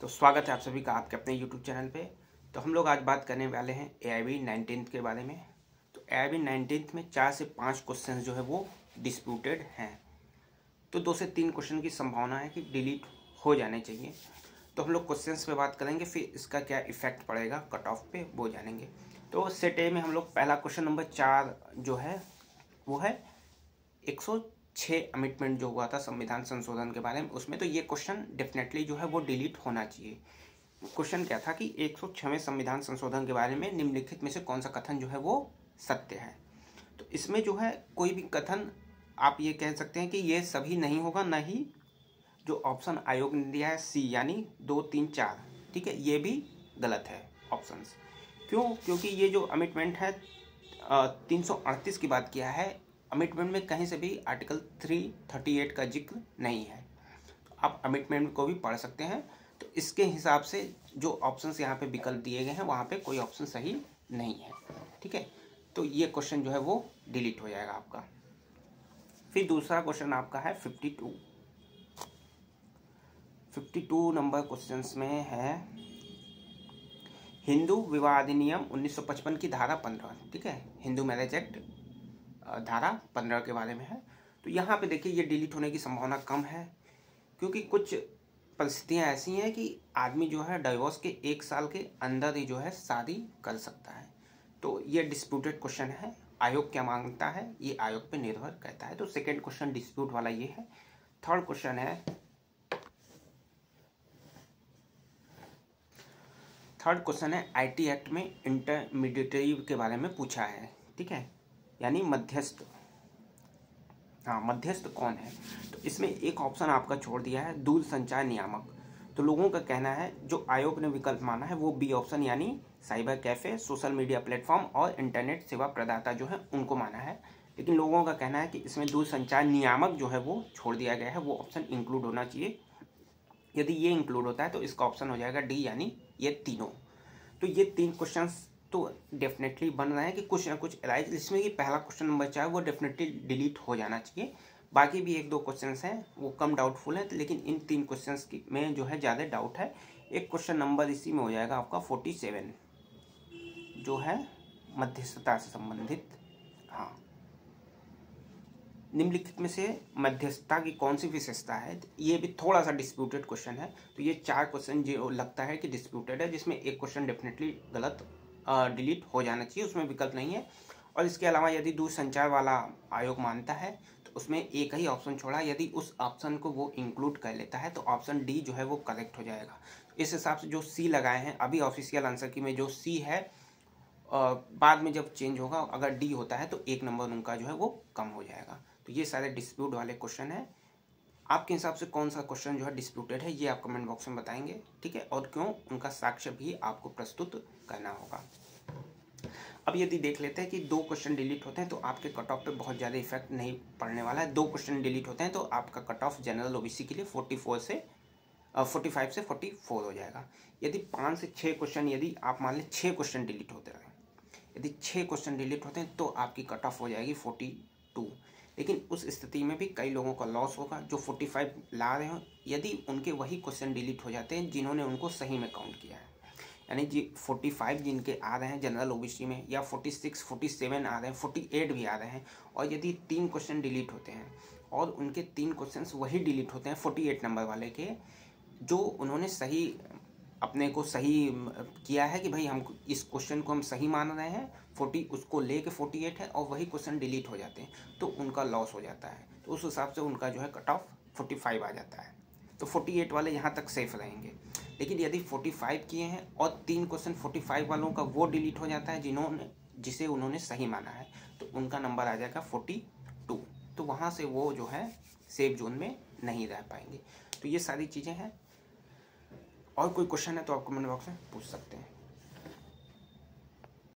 तो स्वागत है आप सभी का आपके अपने YouTube चैनल पे। तो हम लोग आज बात करने वाले हैं AIB 19th के बारे में। तो AIB 19th में 4 से 5 क्वेश्चन जो है वो डिस्प्यूटेड हैं। तो 2 से 3 क्वेश्चन की संभावना है कि डिलीट हो जाने चाहिए। तो हम लोग क्वेश्चंस पे बात करेंगे, फिर इसका क्या इफेक्ट पड़ेगा कट ऑफ पे वो जानेंगे। तो सेट ए में हम लोग पहला क्वेश्चन नंबर 4 जो है वो है 106 अमिटमेंट जो हुआ था संविधान संशोधन के बारे में, उसमें तो ये क्वेश्चन डेफिनेटली जो है वो डिलीट होना चाहिए। क्वेश्चन क्या था कि 106वें संविधान संशोधन के बारे में निम्नलिखित में से कौन सा कथन जो है वो सत्य है। तो इसमें जो है कोई भी कथन आप ये कह सकते हैं कि ये सभी नहीं होगा, ना ही जो ऑप्शन आयोग ने दिया है सी यानी 2, 3, 4, ठीक है, ये भी गलत है ऑप्शंस। क्यों? क्योंकि ये जो अमिटमेंट है 338 की बात किया है, अमिटमेंट में कहीं से भी आर्टिकल 338 का जिक्र नहीं है। तो आप अमिटमेंट को भी पढ़ सकते हैं। तो इसके हिसाब से जो ऑप्शंस यहाँ पे विकल्प दिए गए हैं वहाँ पे कोई ऑप्शन सही नहीं है, ठीक है। तो ये क्वेश्चन जो है वो डिलीट हो जाएगा आपका। फिर दूसरा क्वेश्चन आपका है 52 नंबर क्वेश्चंस में है हिंदू विवाह अधिनियम 1955 की धारा 15, ठीक है, हिंदू मैरिज एक्ट धारा 15 के बारे में है। तो यहाँ पे देखिए ये डिलीट होने की संभावना कम है, क्योंकि कुछ परिस्थितियाँ ऐसी हैं कि आदमी जो है डाइवोर्स के 1 साल के अंदर ही जो है शादी कर सकता है। तो ये डिस्प्यूटेड क्वेश्चन है। आयोग क्या मांगता है ये आयोग पे निर्भर करता है। तो सेकेंड क्वेश्चन डिस्प्यूट वाला ये है। थर्ड क्वेश्चन है IT एक्ट में इंटरमीडिएटरी के बारे में पूछा है, ठीक है, यानी मध्यस्थ। हाँ, मध्यस्थ कौन है? तो इसमें एक ऑप्शन आपका छोड़ दिया है दूर संचार नियामक। तो लोगों का कहना है जो आयोग ने विकल्प माना है वो बी ऑप्शन यानी cyber cafe, social media platform और इंटरनेट सेवा प्रदाता जो है उनको माना है। लेकिन लोगों का कहना है कि इसमें दूर संचार नियामक जो है वो छोड़ दिया गया है, वो ऑप्शन इंक्लूड होना चाहिए। यदि ये इंक्लूड होता है तो इसका ऑप्शन हो जाएगा डी यानी ये तीनों। तो ये 3 क्वेश्चंस तो डेफिनेटली बन रहे हैं कि कुछ ना कुछ एराइज। इसमें कि पहला क्वेश्चन नंबर 4 वो डेफिनेटली डिलीट हो जाना चाहिए। बाकी भी 1-2 क्वेश्चंस हैं वो कम डाउटफुल हैं, लेकिन इन 3 क्वेश्चंस की में जो है ज़्यादा डाउट है। एक क्वेश्चन नंबर इसी में हो जाएगा आपका 47 जो है मध्यस्थता से संबंधित। हाँ, निम्नलिखित में से मध्यस्थता की कौन सी विशेषता है? ये भी थोड़ा सा डिस्प्यूटेड क्वेश्चन है। तो ये 4 क्वेश्चन जो लगता है कि डिस्प्यूटेड है, जिसमें एक क्वेश्चन डेफिनेटली गलत डिलीट हो जाना चाहिए, उसमें विकल्प नहीं है। और इसके अलावा यदि दूरसंचार वाला आयोग मानता है तो उसमें एक ही ऑप्शन छोड़ा, यदि उस ऑप्शन को वो इंक्लूड कर लेता है तो ऑप्शन डी जो है वो करेक्ट हो जाएगा। इस हिसाब से जो सी लगाए हैं अभी ऑफिशियल आंसर की में जो सी है, बाद में जब चेंज होगा अगर डी होता है तो 1 नंबर उनका जो है वो कम हो जाएगा। तो ये सारे डिस्प्यूट वाले क्वेश्चन है। आपके हिसाब से कौन सा क्वेश्चन जो है डिस्प्यूटेड है ये आप कमेंट बॉक्स में बताएंगे, ठीक है, और क्यों, उनका साक्ष्य भी आपको प्रस्तुत करना होगा। अब यदि देख लेते हैं कि 2 क्वेश्चन डिलीट होते हैं तो आपके कट ऑफ पे बहुत ज़्यादा इफेक्ट नहीं पड़ने वाला है। 2 क्वेश्चन डिलीट होते हैं तो आपका कट ऑफ जनरल OBC के लिए 45 से 44 हो जाएगा। यदि 5 से 6 क्वेश्चन, यदि आप मान लें 6 क्वेश्चन डिलीट होते हैं, यदि 6 क्वेश्चन डिलीट होते हैं तो आपकी कट ऑफ हो जाएगी 42। लेकिन उस स्थिति में भी कई लोगों का लॉस होगा जो 45 ला रहे हो, यदि उनके वही क्वेश्चन डिलीट हो जाते हैं जिन्होंने उनको सही में काउंट किया है। यानी जी 45 जिनके आ रहे हैं जनरल OBC में, या 46, 47 आ रहे हैं, 48 भी आ रहे हैं, और यदि 3 क्वेश्चन डिलीट होते हैं और उनके 3 क्वेश्चन वही डिलीट होते हैं 48 नंबर वाले के, जो उन्होंने सही अपने को सही किया है कि भाई हम इस क्वेश्चन को हम सही मान रहे हैं, 40 उसको लेके 48 है और वही क्वेश्चन डिलीट हो जाते हैं, तो उनका लॉस हो जाता है। तो उस हिसाब से उनका जो है कट ऑफ 45 आ जाता है। तो 48 वाले यहाँ तक सेफ रहेंगे। लेकिन यदि 45 किए हैं और 3 क्वेश्चन 45 वालों का वो डिलीट हो जाता है जिसे उन्होंने सही माना है, तो उनका नंबर आ जाएगा 42। तो वहाँ से वो जो है सेफ जोन में नहीं रह पाएंगे। तो ये सारी चीज़ें हैं। और कोई क्वेश्चन है तो आप कमेंट बॉक्स में पूछ सकते हैं।